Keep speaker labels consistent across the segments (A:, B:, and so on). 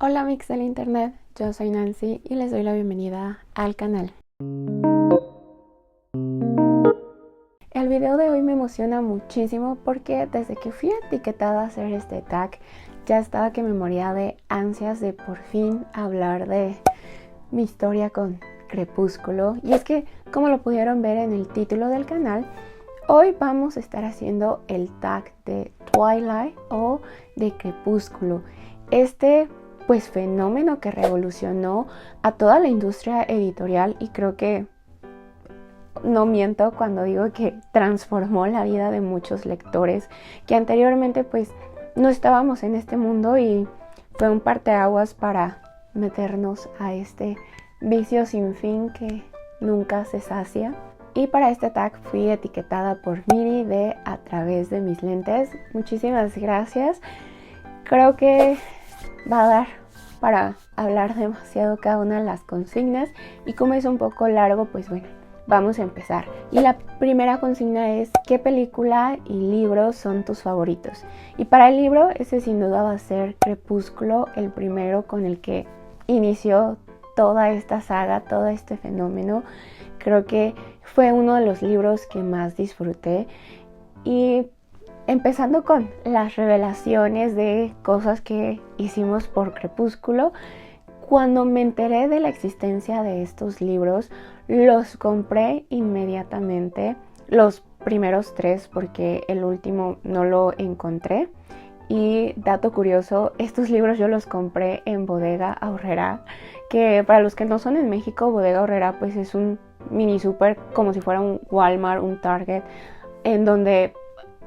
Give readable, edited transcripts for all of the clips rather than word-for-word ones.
A: Hola mix del internet, yo soy Nancy y les doy la bienvenida al canal. El video de hoy me emociona muchísimo porque desde que fui etiquetada a hacer este tag ya estaba que me moría de ansias de por fin hablar de mi historia con Crepúsculo. Y es que, como lo pudieron ver en el título del canal, hoy vamos a estar haciendo el tag de Twilight o de Crepúsculo. Pues fenómeno que revolucionó a toda la industria editorial, y creo que no miento cuando digo que transformó la vida de muchos lectores que anteriormente pues no estábamos en este mundo, y fue un parteaguas para meternos a este vicio sin fin que nunca se sacia. Y para este tag fui etiquetada por Miri de A Través de Mis Lentes. Muchísimas gracias. Creo que va a dar para hablar demasiado cada una de las consignas, y como es un poco largo, pues bueno, vamos a empezar. Y la primera consigna es: ¿qué película y libro son tus favoritos? Y para el libro, ese sin duda va a ser Crepúsculo, el primero con el que inició toda esta saga, todo este fenómeno. Creo que fue uno de los libros que más disfruté, y empezando con las revelaciones de cosas que hicimos por Crepúsculo. Cuando me enteré de la existencia de estos libros, los compré inmediatamente, los primeros 3, porque el último no lo encontré. Y dato curioso, estos libros yo los compré en Bodega Aurrerá, que para los que no son en México, Bodega Aurrerá pues es un mini super, como si fuera un Walmart, un Target, en donde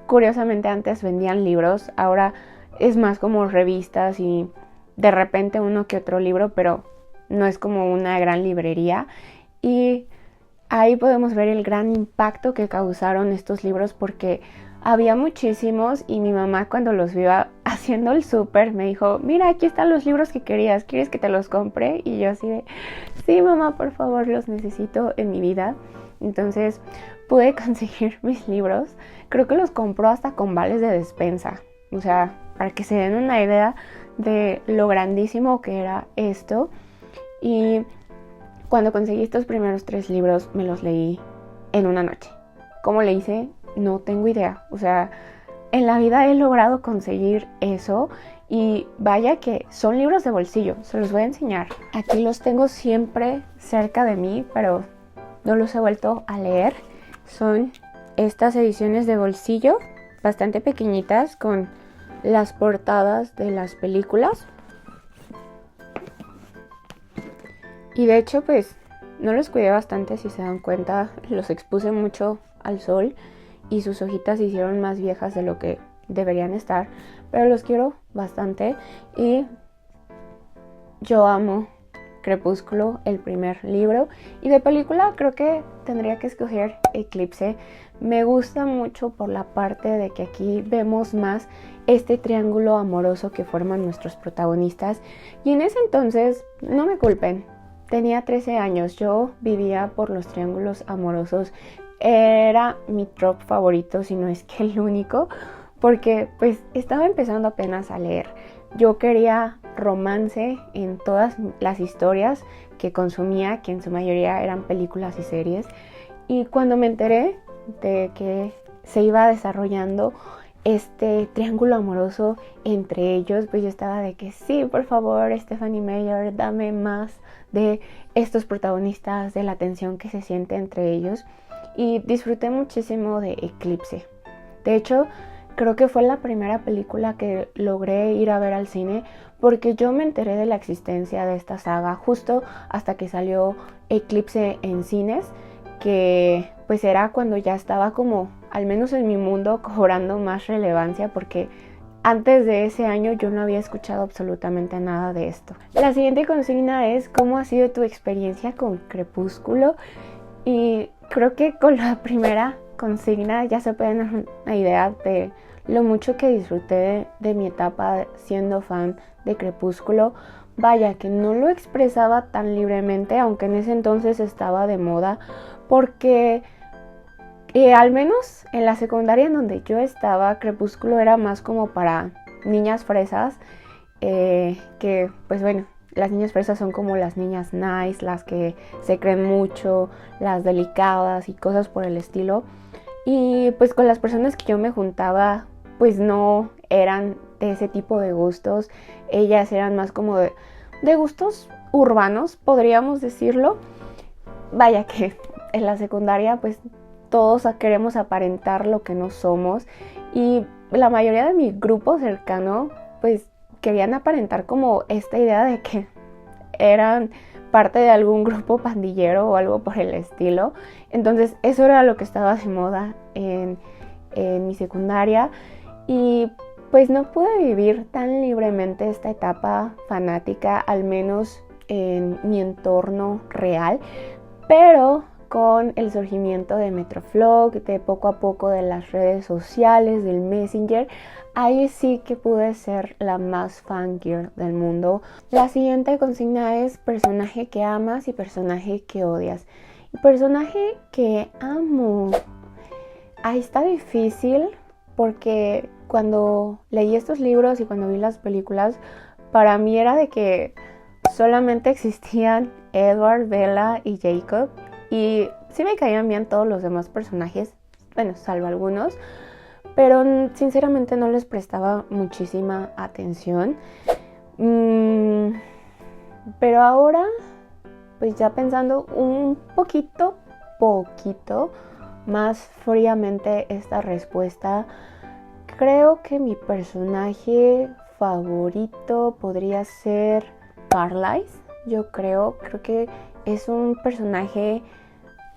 A: curiosamente antes vendían libros, ahora es más como revistas y de repente uno que otro libro, pero no es como una gran librería. Y ahí podemos ver el gran impacto que causaron estos libros, porque había muchísimos, y mi mamá, cuando los vio haciendo el súper, me dijo: mira, aquí están los libros que querías, ¿quieres que te los compre? Y yo así de: sí, mamá, por favor, los necesito en mi vida. Entonces pude conseguir mis libros. Creo que los compró hasta con vales de despensa. O sea, para que se den una idea de lo grandísimo que era esto. Y cuando conseguí estos primeros 3 libros, me los leí en una noche. ¿Cómo le hice? No tengo idea. O sea, en la vida he logrado conseguir eso. Y vaya que son libros de bolsillo. Se los voy a enseñar. Aquí los tengo siempre cerca de mí, pero no los he vuelto a leer. Son estas ediciones de bolsillo, bastante pequeñitas, con las portadas de las películas. Y de hecho pues no los cuidé bastante, si se dan cuenta, los expuse mucho al sol y sus hojitas se hicieron más viejas de lo que deberían estar, pero los quiero bastante. Y yo amo Crepúsculo, el primer libro. Y de película creo que tendría que escoger Eclipse. Me gusta mucho por la parte de que aquí vemos más este triángulo amoroso que forman nuestros protagonistas. Y en ese entonces, no me culpen, tenía 13 años, yo vivía por los triángulos amorosos. Era mi trope favorito, si no es que el único, porque pues estaba empezando apenas a leer. Yo quería romance en todas las historias que consumía, que en su mayoría eran películas y series. Y cuando me enteré de que se iba desarrollando este triángulo amoroso entre ellos, pues yo estaba de que sí, por favor, Stephenie Meyer, dame más de estos protagonistas, de la tensión que se siente entre ellos. Y disfruté muchísimo de Eclipse. De hecho, creo que fue la primera película que logré ir a ver al cine, porque yo me enteré de la existencia de esta saga justo hasta que salió Eclipse en cines, que pues era cuando ya estaba como, al menos en mi mundo, cobrando más relevancia, porque antes de ese año yo no había escuchado absolutamente nada de esto. La siguiente consigna es: ¿cómo ha sido tu experiencia con Crepúsculo? Y creo que con la primera consigna ya se pueden dar una idea de lo mucho que disfruté de mi etapa siendo fan de Crepúsculo. Vaya que no lo expresaba tan libremente, aunque en ese entonces estaba de moda, porque al menos en la secundaria en donde yo estaba, Crepúsculo era más como para niñas fresas. que pues bueno, las niñas fresas son como las niñas nice, las que se creen mucho, las delicadas y cosas por el estilo. Y pues con las personas que yo me juntaba, pues no eran de ese tipo de gustos. Ellas eran más como de gustos urbanos, podríamos decirlo. Vaya que en la secundaria pues todos queremos aparentar lo que no somos. Y la mayoría de mi grupo cercano pues querían aparentar como esta idea de que eran parte de algún grupo pandillero o algo por el estilo. Entonces eso era lo que estaba de moda en mi secundaria y pues no pude vivir tan libremente esta etapa fanática, al menos en mi entorno real, pero con el surgimiento de Metroflog, de poco a poco de las redes sociales, del Messenger, ahí sí que pude ser la más fangirl del mundo. La siguiente consigna es personaje que amas y personaje que odias. Y personaje que amo. Ahí está difícil porque cuando leí estos libros y cuando vi las películas, para mí era de que solamente existían Edward, Bella y Jacob. Y sí me caían bien todos los demás personajes, bueno, salvo algunos, pero sinceramente no les prestaba muchísima atención. Pero ahora, pues ya pensando un poquito más fríamente esta respuesta, creo que mi personaje favorito podría ser Carlisle. Yo creo que es un personaje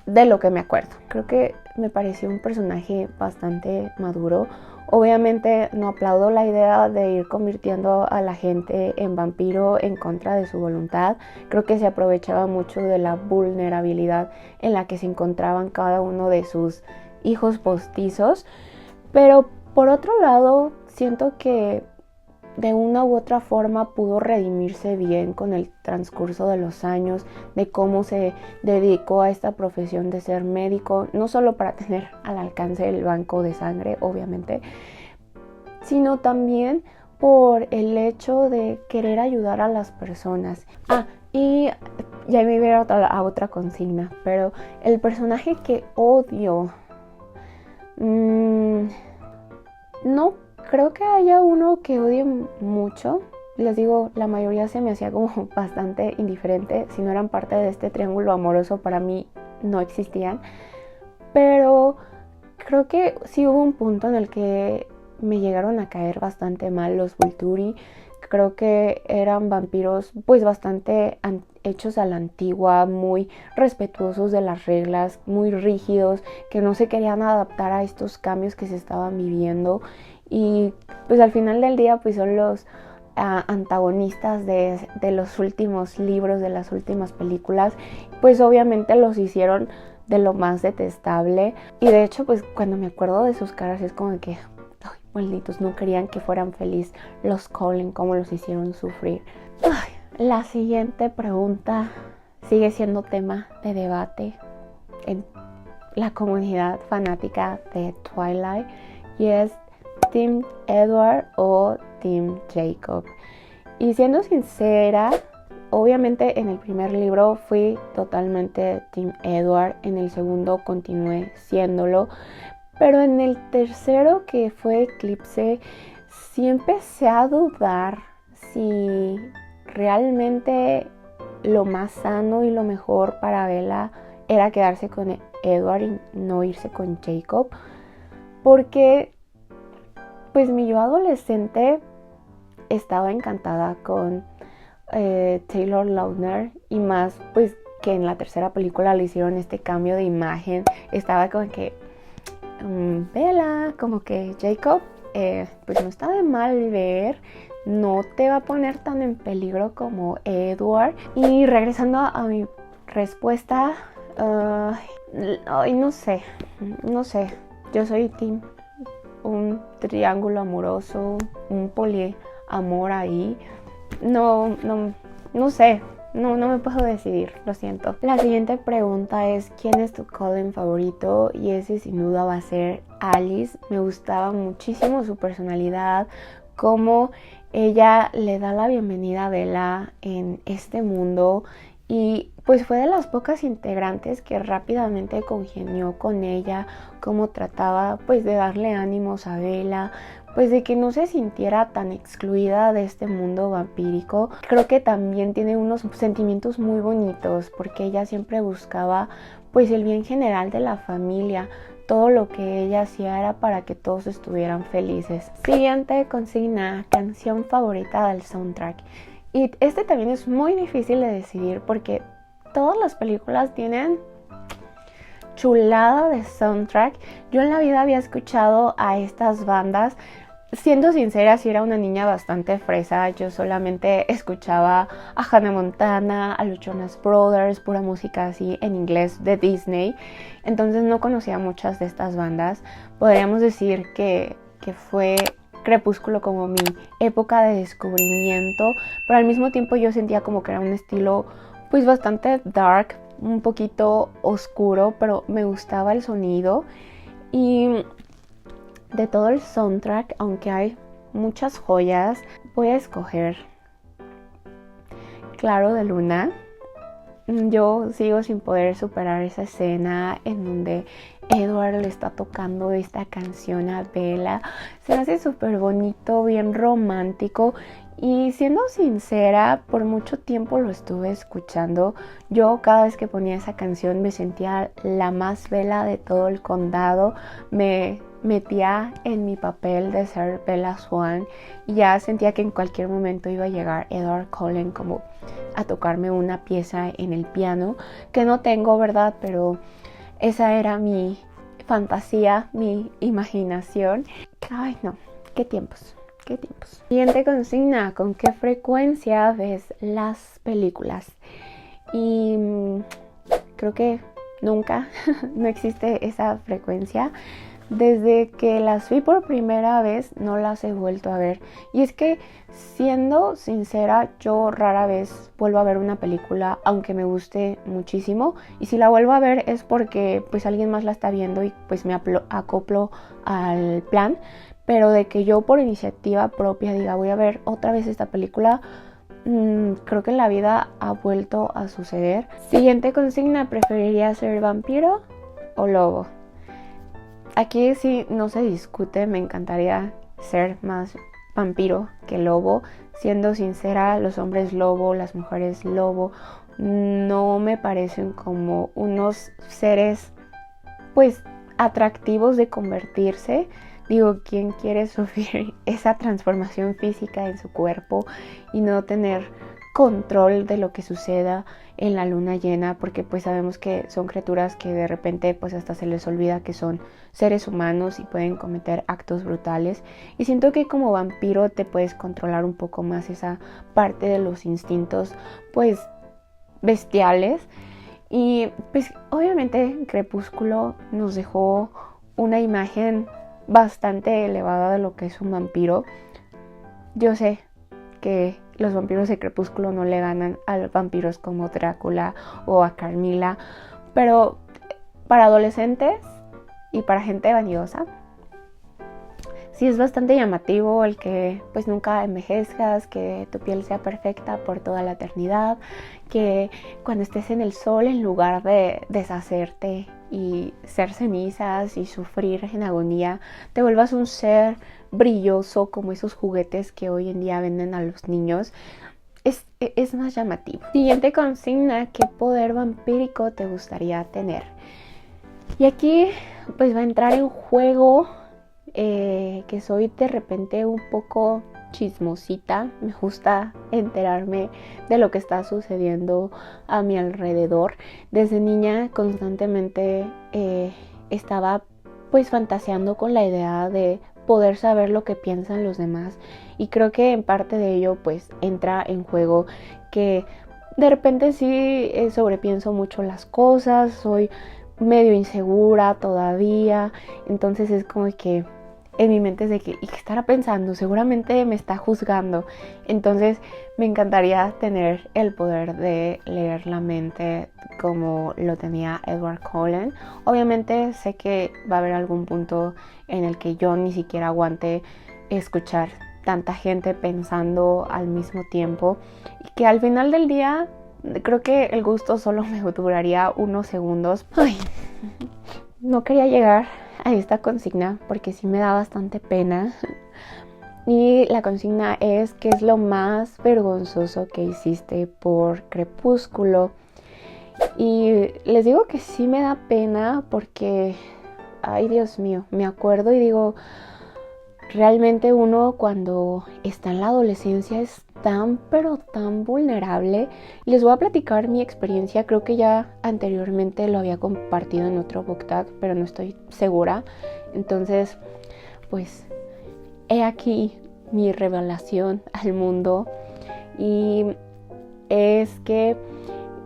A: de lo que me acuerdo. Creo que me pareció un personaje bastante maduro. Obviamente no aplaudo la idea de ir convirtiendo a la gente en vampiro en contra de su voluntad. Creo que se aprovechaba mucho de la vulnerabilidad en la que se encontraban cada uno de sus hijos postizos. Pero por otro lado, siento que de una u otra forma pudo redimirse bien con el transcurso de los años, de cómo se dedicó a esta profesión de ser médico, no solo para tener al alcance el banco de sangre, obviamente, sino también por el hecho de querer ayudar a las personas. Y ya me iba a otra consigna, pero el personaje que odio, no creo que haya uno que odie mucho. Les digo, la mayoría se me hacía como bastante indiferente. Si no eran parte de este triángulo amoroso, para mí no existían. Pero creo que sí hubo un punto en el que me llegaron a caer bastante mal los Volturi. Creo que eran vampiros pues bastante hechos a la antigua, muy respetuosos de las reglas, muy rígidos, que no se querían adaptar a estos cambios que se estaban viviendo. Y pues al final del día pues son los antagonistas de los últimos libros, de las últimas películas. Pues obviamente los hicieron de lo más detestable. Y de hecho pues cuando me acuerdo de sus caras es como que ay, malditos, no querían que fueran felices los Cullen, como los hicieron sufrir. La siguiente pregunta sigue siendo tema de debate en la comunidad fanática de Twilight y es Team Edward o Team Jacob. Y siendo sincera, obviamente en el primer libro fui totalmente Team Edward, en el segundo continué siéndolo, pero en el tercero, que fue Eclipse, sí empecé a dudar si realmente lo más sano y lo mejor para Bella era quedarse con Edward y no irse con Jacob, porque pues mi yo adolescente estaba encantada con Taylor Lautner, y más pues que en la tercera película le hicieron este cambio de imagen. Estaba como que Bella, como que Jacob pues no está de mal ver, no te va a poner tan en peligro como Edward. Y regresando a mi respuesta, no sé, yo soy team un triángulo amoroso, un poliamor ahí. No sé, no me puedo decidir, lo siento. La siguiente pregunta es ¿quién es tu Cullen favorito? Y ese sin duda va a ser Alice. Me gustaba muchísimo su personalidad, cómo ella le da la bienvenida a Bella en este mundo y pues fue de las pocas integrantes que rápidamente congenió con ella, cómo trataba pues de darle ánimos a Bella, pues de que no se sintiera tan excluida de este mundo vampírico. Creo que también tiene unos sentimientos muy bonitos porque ella siempre buscaba pues el bien general de la familia. Todo lo que ella hacía era para que todos estuvieran felices. Siguiente consigna, canción favorita del soundtrack. Y este también es muy difícil de decidir porque todas las películas tienen chulada de soundtrack. Yo en la vida había escuchado a estas bandas. Siendo sincera, sí era una niña bastante fresa. Yo solamente escuchaba a Hannah Montana, a los Jonas Brothers, pura música así en inglés de Disney. Entonces no conocía muchas de estas bandas. Podríamos decir que fue Crepúsculo como mi época de descubrimiento, pero al mismo tiempo yo sentía como que era un estilo pues bastante dark, un poquito oscuro, pero me gustaba el sonido. Y de todo el soundtrack, aunque hay muchas joyas, voy a escoger Claro de Luna. Yo sigo sin poder superar esa escena en donde Edward le está tocando esta canción a Bella. Se me hace súper bonito, bien romántico. Y siendo sincera, por mucho tiempo lo estuve escuchando. Yo cada vez que ponía esa canción me sentía la más Bella de todo el condado. Me metía en mi papel de ser Bella Swan y ya sentía que en cualquier momento iba a llegar Edward Cullen como a tocarme una pieza en el piano, que no tengo, ¿verdad? Pero esa era mi fantasía, mi imaginación. Ay, no, qué tiempos. ¿Qué tiempos? Siguiente consigna, ¿con qué frecuencia ves las películas? Y creo que nunca, no existe esa frecuencia. Desde que las vi por primera vez no las he vuelto a ver. Y es que, siendo sincera, yo rara vez vuelvo a ver una película aunque me guste muchísimo. Y si la vuelvo a ver es porque pues alguien más la está viendo y pues me acoplo al plan. Pero de que yo por iniciativa propia diga voy a ver otra vez esta película, creo que en la vida ha vuelto a suceder. Siguiente consigna, ¿preferiría ser vampiro o lobo? Aquí sí no se discute, me encantaría ser más vampiro que lobo. Siendo sincera, los hombres lobo, las mujeres lobo, no me parecen como unos seres pues atractivos de convertirse. Digo, ¿quién quiere sufrir esa transformación física en su cuerpo y no tener control de lo que suceda en la luna llena? Porque pues sabemos que son criaturas que de repente pues hasta se les olvida que son seres humanos y pueden cometer actos brutales. Y siento que como vampiro te puedes controlar un poco más esa parte de los instintos pues bestiales. Y pues obviamente Crepúsculo nos dejó una imagen bastante elevada de lo que es un vampiro. Yo sé que los vampiros de Crepúsculo no le ganan a los vampiros como Drácula o a Carmila, pero para adolescentes y para gente vanidosa sí es bastante llamativo el que pues nunca envejezcas, que tu piel sea perfecta por toda la eternidad, que cuando estés en el sol, en lugar de deshacerte y ser cenizas y sufrir en agonía, te vuelvas un ser brilloso como esos juguetes que hoy en día venden a los niños. Es más llamativo. Siguiente consigna, ¿qué poder vampírico te gustaría tener? Y aquí pues va a entrar en juego que soy de repente un poco chismosita. Me gusta enterarme de lo que está sucediendo a mi alrededor. Desde niña constantemente estaba pues fantaseando con la idea de poder saber lo que piensan los demás, y creo que en parte de ello pues entra en juego que de repente sí sobrepienso mucho las cosas, soy medio insegura todavía, entonces es como que en mi mente es de que, ¿y qué estará pensando? Seguramente me está juzgando. Entonces me encantaría tener el poder de leer la mente como lo tenía Edward Cullen. Obviamente sé que va a haber algún punto en el que yo ni siquiera aguante escuchar tanta gente pensando al mismo tiempo y que al final del día creo que el gusto solo me duraría unos segundos. Ay, no quería llegar a esta consigna porque sí me da bastante pena. Y la consigna es: ¿qué es lo más vergonzoso que hiciste por Crepúsculo? Y les digo que sí me da pena porque, ay Dios mío, me acuerdo y digo, realmente uno cuando está en la adolescencia es tan pero tan vulnerable. Les voy a platicar mi experiencia, creo que ya anteriormente lo había compartido en otro book tag, pero no estoy segura. Entonces, pues, he aquí mi revelación al mundo. Y es que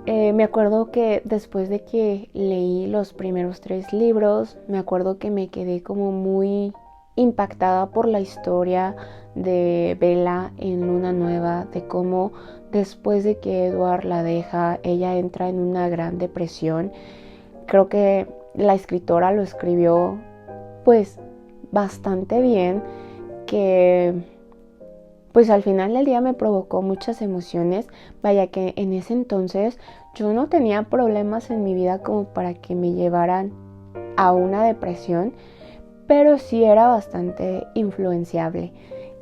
A: me acuerdo que después de que leí los primeros 3 libros, me acuerdo que me quedé como muy impactada por la historia de Bella en Luna Nueva, de cómo después de que Edward la deja, ella entra en una gran depresión. Creo que la escritora lo escribió pues bastante bien, que pues al final del día me provocó muchas emociones. Vaya que en ese entonces yo no tenía problemas en mi vida como para que me llevaran a una depresión, pero sí era bastante influenciable.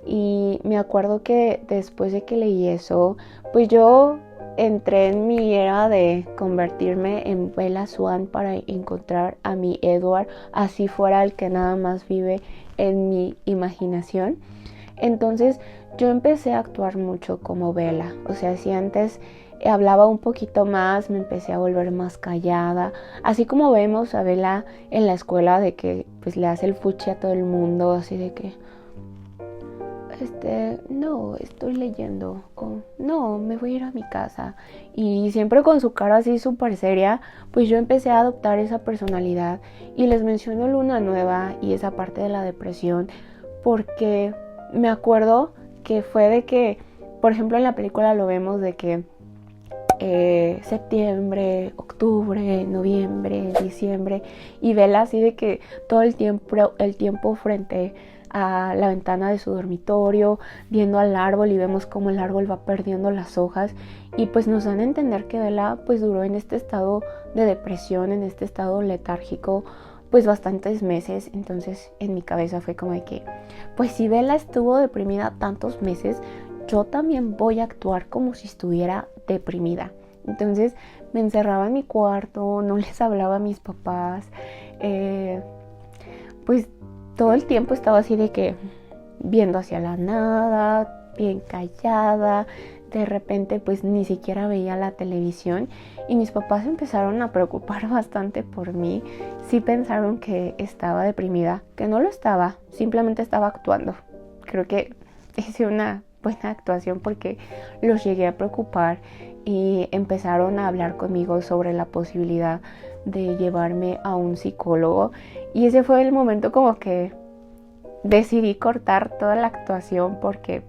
A: Y me acuerdo que después de que leí eso, pues yo entré en mi era de convertirme en Bella Swan para encontrar a mi Edward, así fuera el que nada más vive en mi imaginación. Entonces yo empecé a actuar mucho como Bella. O sea, si antes hablaba un poquito más, me empecé a volver más callada. Así como vemos a Bella en la escuela, de que pues le hace el fuchi a todo el mundo, así de que no, estoy leyendo, o no, me voy a ir a mi casa. Y siempre con su cara así súper seria, pues yo empecé a adoptar esa personalidad. Y les menciono Luna Nueva y esa parte de la depresión, porque me acuerdo que fue de que, por ejemplo, en la película lo vemos de que septiembre, octubre, noviembre, diciembre, y Bella así de que todo el tiempo frente a la ventana de su dormitorio, viendo al árbol, y vemos cómo el árbol va perdiendo las hojas, y pues nos dan a entender que Bella pues duró en este estado de depresión, en este estado letárgico, pues bastantes meses. Entonces en mi cabeza fue como de que, pues si Bella estuvo deprimida tantos meses, yo también voy a actuar como si estuviera deprimida. Entonces me encerraba en mi cuarto, no les hablaba a mis papás, pues todo el tiempo estaba así de que viendo hacia la nada, bien callada. De repente pues ni siquiera veía la televisión, y mis papás empezaron a preocupar bastante por mí. Sí pensaron que estaba deprimida, que no lo estaba, simplemente estaba actuando. Creo que hice una buena actuación porque los llegué a preocupar y empezaron a hablar conmigo sobre la posibilidad de llevarme a un psicólogo, y ese fue el momento como que decidí cortar toda la actuación porque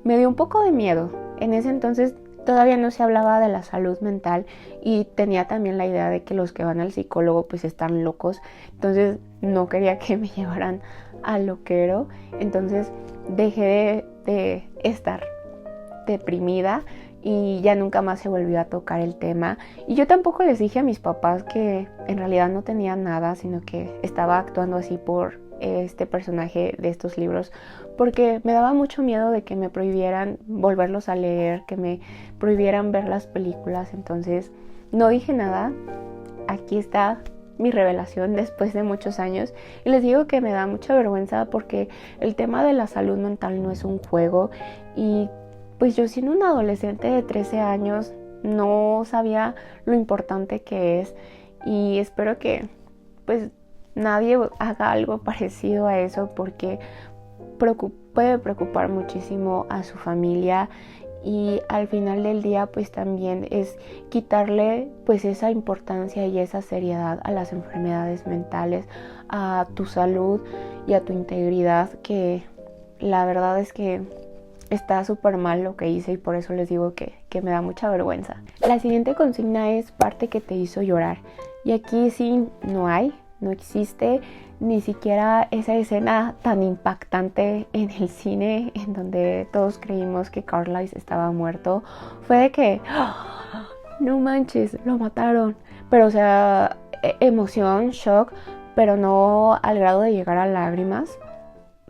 A: me dio un poco de miedo. En ese entonces todavía no se hablaba de la salud mental y tenía también la idea de que los que van al psicólogo pues están locos, entonces no quería que me llevaran al loquero. Entonces dejé de estar deprimida y ya nunca más se volvió a tocar el tema. Y yo tampoco les dije a mis papás que en realidad no tenía nada, sino que estaba actuando así por este personaje de estos libros, porque me daba mucho miedo de que me prohibieran volverlos a leer, que me prohibieran ver las películas. Entonces no dije nada. Aquí está mi revelación después de muchos años, y les digo que me da mucha vergüenza porque el tema de la salud mental no es un juego, y pues yo, siendo una adolescente de 13 años, no sabía lo importante que es, y espero que pues nadie haga algo parecido a eso, porque puede preocupar muchísimo a su familia, y al final del día pues también es quitarle pues esa importancia y esa seriedad a las enfermedades mentales, a tu salud y a tu integridad, que la verdad es que está súper mal lo que hice, y por eso les digo que me da mucha vergüenza. La siguiente consigna es parte que te hizo llorar, y aquí sí no hay, no existe. Ni siquiera esa escena tan impactante en el cine en donde todos creímos que Carlisle estaba muerto fue de que no manches, lo mataron. Pero o sea, emoción, shock, pero no al grado de llegar a lágrimas.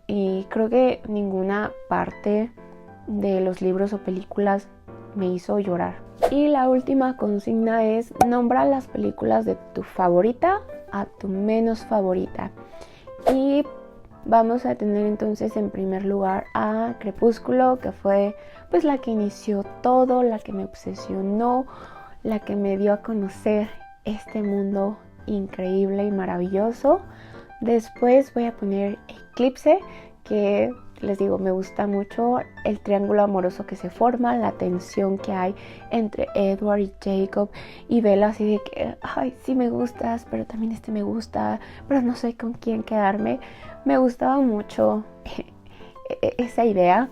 A: Y creo que ninguna parte de los libros o películas me hizo llorar. Y la última consigna es: nombra las películas de tu favorita a tu menos favorita. Y vamos a tener entonces en primer lugar a Crepúsculo, que fue pues la que inició todo, la que me obsesionó, la que me dio a conocer este mundo increíble y maravilloso. Después voy a poner Eclipse, que les digo, me gusta mucho el triángulo amoroso que se forma, la tensión que hay entre Edward y Jacob, y Bella así de que, ay, sí me gustas, pero también me gusta, pero no sé con quién quedarme. Me gustaba mucho esa idea.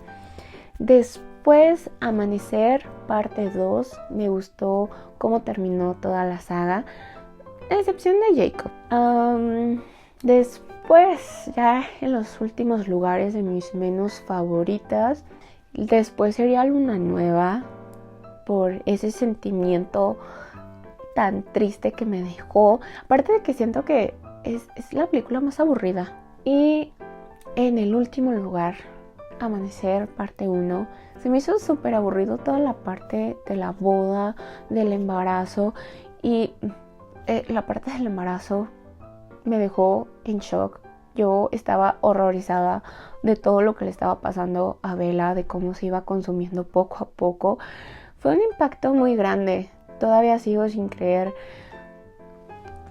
A: Después, Amanecer, parte 2, me gustó cómo terminó toda la saga, a excepción de Jacob. Después, ya en los últimos lugares de mis menos favoritas, después sería Luna Nueva, por ese sentimiento tan triste que me dejó. Aparte de que siento que es la película más aburrida. Y en el último lugar, Amanecer, parte 1. Se me hizo súper aburrido toda la parte de la boda, del embarazo. Y la parte del embarazo me dejó en shock. Yo estaba horrorizada de todo lo que le estaba pasando a Bella, de cómo se iba consumiendo poco a poco. Fue un impacto muy grande. Todavía sigo sin creer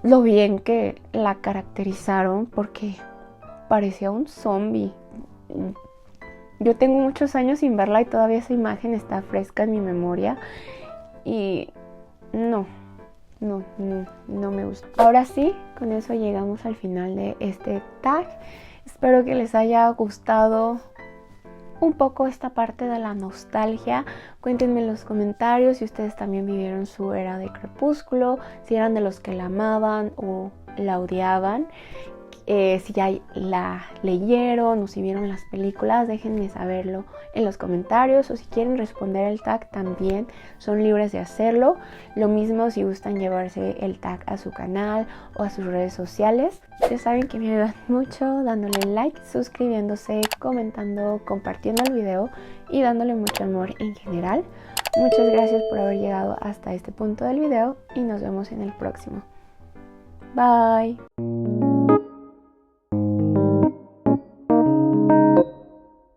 A: lo bien que la caracterizaron, porque parecía un zombie. Yo tengo muchos años sin verla y todavía esa imagen está fresca en mi memoria. Y no me gusta. Ahora sí, con eso llegamos al final de este tag. Espero que les haya gustado un poco esta parte de la nostalgia. Cuéntenme en los comentarios si ustedes también vivieron su era de Crepúsculo, si eran de los que la amaban o la odiaban. Si ya la leyeron o si vieron las películas, déjenme saberlo en los comentarios, o si quieren responder el tag también son libres de hacerlo. Lo mismo si gustan llevarse el tag a su canal o a sus redes sociales. Ya saben que me ayudan mucho dándole like, suscribiéndose, comentando, compartiendo el video y dándole mucho amor en general. Muchas gracias por haber llegado hasta este punto del video y nos vemos en el próximo. Bye.